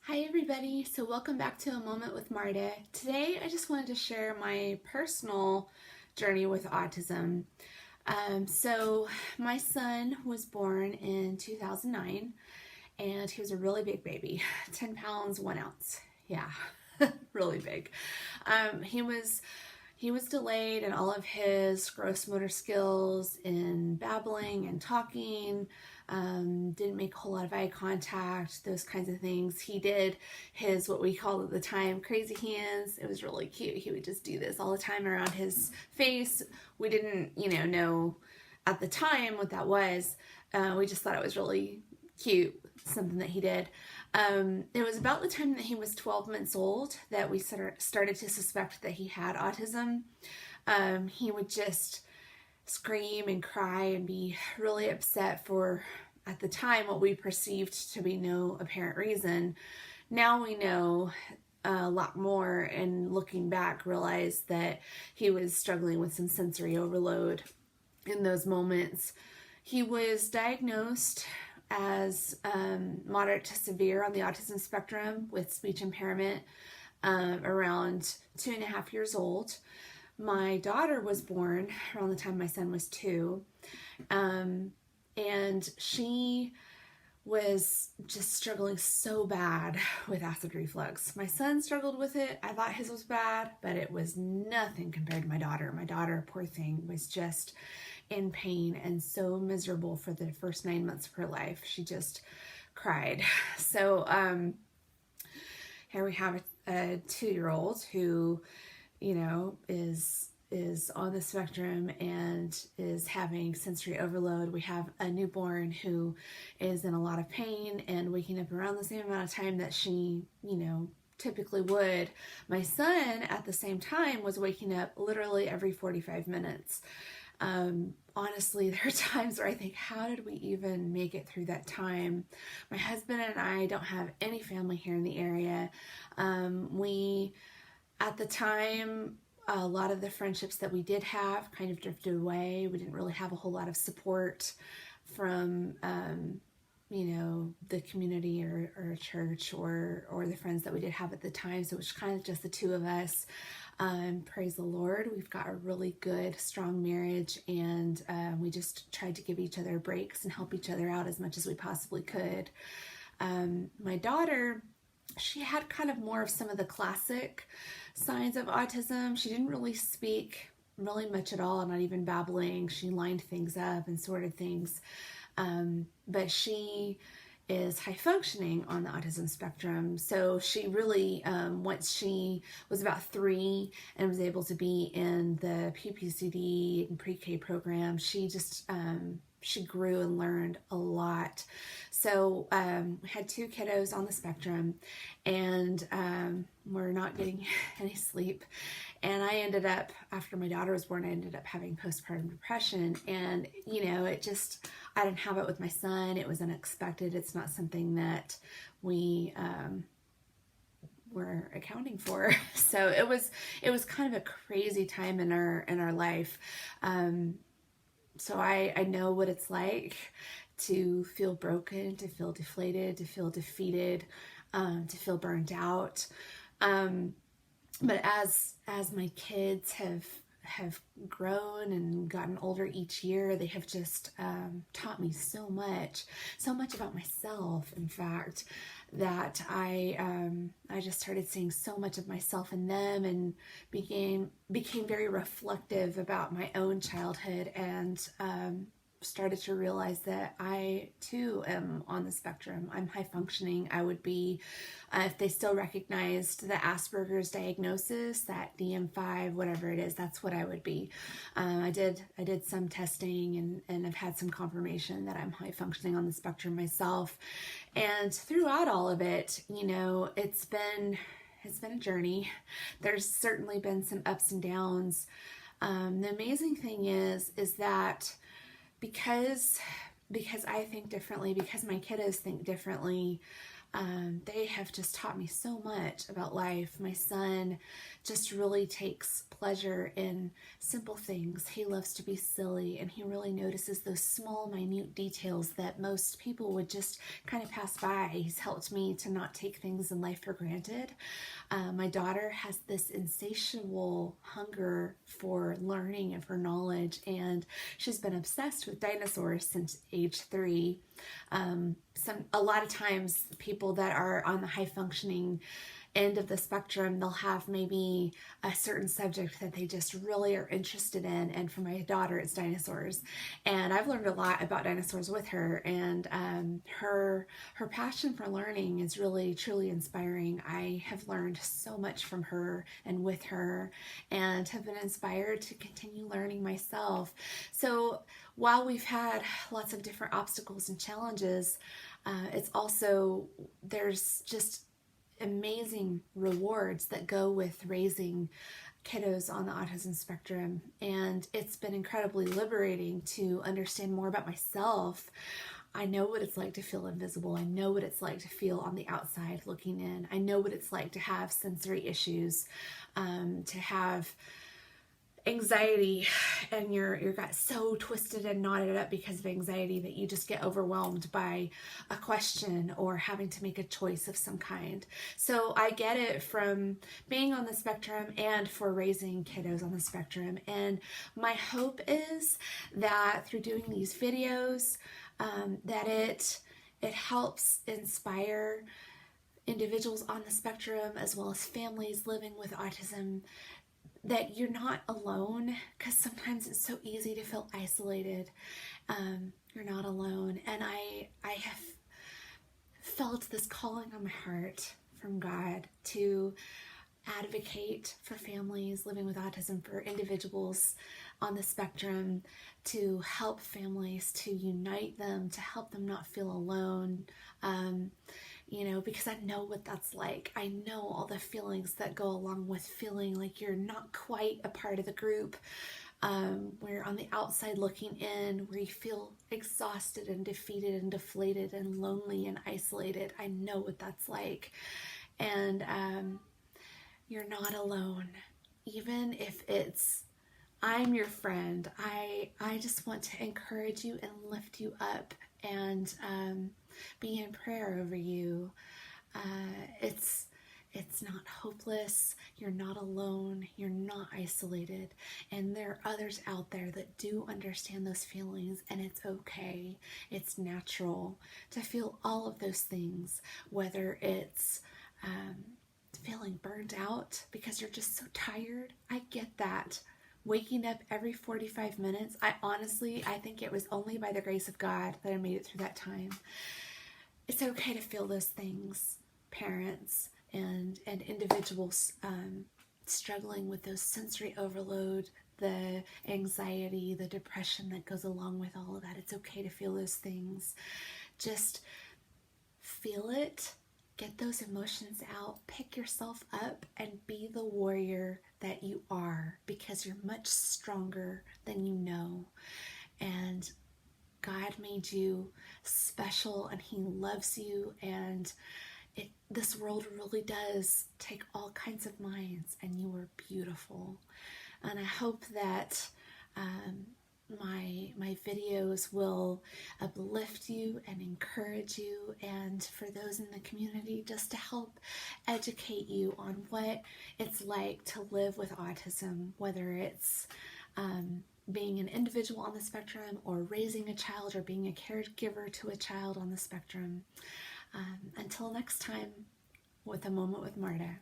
Hi everybody, so welcome back to A Moment with Marta. Today I just wanted to share my personal journey with autism. So my son was born in 2009 and he was a really big baby, 10 pounds, 1 ounce. Yeah, really big. He was delayed in all of his gross motor skills in babbling and talking, didn't make a whole lot of eye contact, those kinds of things. He did his, what we called at the time, crazy hands. It was really cute. He would just do this all the time around his face. We didn't, know at the time what that was. We just thought it was really cute, something that he did. It was about the time that he was 12 months old that we started to suspect that he had autism. He would just scream and cry and be really upset for, at the time, what we perceived to be no apparent reason. Now we know a lot more, and looking back, realized that he was struggling with some sensory overload in those moments. He was diagnosed as moderate to severe on the autism spectrum with speech impairment around 2.5 years old. My daughter was born around the time my son was 2, and she was just struggling so bad with acid reflux. My son struggled with it. I thought his was bad, but it was nothing compared to my daughter. My daughter, poor thing, was just in pain and so miserable for the first 9 months of her life. She just cried. So here we have a 2-year-old who, is on the spectrum and is having sensory overload. We have a newborn who is in a lot of pain and waking up around the same amount of time that she, typically would. My son, at the same time, was waking up literally every 45 minutes. Honestly, there are times where I think, how did we even make it through that time? My husband and I don't have any family here in the area. At the time, a lot of the friendships that we did have kind of drifted away. We didn't really have a whole lot of support from, the community or church or the friends that we did have at the time. So it was kind of just the two of us. Praise the Lord, we've got a really good, strong marriage, and we just tried to give each other breaks and help each other out as much as we possibly could. My daughter, she had kind of more of some of the classic signs of autism. She didn't really speak really much at all, not even babbling. She lined things up and sorted things. But she is high functioning on the autism spectrum. So she really, once she was about 3 and was able to be in the PPCD and pre-K program, she just, she grew and learned a lot. So we had 2 kiddos on the spectrum, and we're not getting any sleep. And I ended up, after my daughter was born, I ended up having postpartum depression. And, I didn't have it with my son. It was unexpected. It's not something that we were accounting for. So it was kind of a crazy time in our life. So I know what it's like to feel broken, to feel deflated, to feel defeated, to feel burnt out. But as my kids have grown and gotten older each year, they have just taught me so much about myself, in fact, that I just started seeing so much of myself in them, and became very reflective about my own childhood, and started to realize that I too am on the spectrum. I'm high functioning. I would be, if they still recognized the Asperger's diagnosis, that DM5, whatever it is, that's what I would be. I did some testing, and I've had some confirmation that I'm high functioning on the spectrum myself. And throughout all of it, it's been a journey. There's certainly been some ups and downs. The amazing thing is that because I think differently, because my kiddos think differently, They have just taught me so much about life. My son just really takes pleasure in simple things. He loves to be silly, and he really notices those small, minute details that most people would just kind of pass by. He's helped me to not take things in life for granted. My daughter has this insatiable hunger for learning and for knowledge, and she's been obsessed with dinosaurs since age 3. A lot of times people that are on the high functioning end of the spectrum, they'll have maybe a certain subject that they just really are interested in, and for my daughter it's dinosaurs. And I've learned a lot about dinosaurs with her, and her passion for learning is really truly inspiring. I have learned so much from her and with her, and have been inspired to continue learning myself. So while we've had lots of different obstacles and challenges, it's also, there's just amazing rewards that go with raising kiddos on the autism spectrum. And it's been incredibly liberating to understand more about myself. I know what it's like to feel invisible. I know what it's like to feel on the outside looking in. I know what it's like to have sensory issues, to have anxiety, and your gut so twisted and knotted up because of anxiety that you just get overwhelmed by a question or having to make a choice of some kind. So I get it from being on the spectrum and for raising kiddos on the spectrum. And my hope is that through doing these videos, that it helps inspire individuals on the spectrum as well as families living with autism, that you're not alone, because sometimes it's so easy to feel isolated. You're not alone. And I have felt this calling on my heart from God to advocate for families living with autism, for individuals on the spectrum, to help families, to unite them, to help them not feel alone. Because I know what that's like. I know all the feelings that go along with feeling like you're not quite a part of the group, where you're on the outside looking in, where you feel exhausted and defeated and deflated and lonely and isolated. I know what that's like. And you're not alone. Even if it's, I'm your friend, I just want to encourage you and lift you up and be in prayer over you. It's not hopeless. You're not alone. You're not isolated. And there are others out there that do understand those feelings, and it's okay. It's natural to feel all of those things, whether it's feeling burned out because you're just so tired. I get that. Waking up every 45 minutes, I think it was only by the grace of God that I made it through that time. It's okay to feel those things, parents and individuals struggling with those sensory overload, the anxiety, the depression that goes along with all of that. It's okay to feel those things. Just feel it. Get those emotions out, pick yourself up, and be the warrior that you are, because you're much stronger than you know. And God made you special, and He loves you, and this world really does take all kinds of minds, and you are beautiful. And I hope that my videos will uplift you and encourage you, and for those in the community, just to help educate you on what it's like to live with autism, whether it's being an individual on the spectrum, or raising a child, or being a caregiver to a child on the spectrum. Until next time, with a moment with Marta.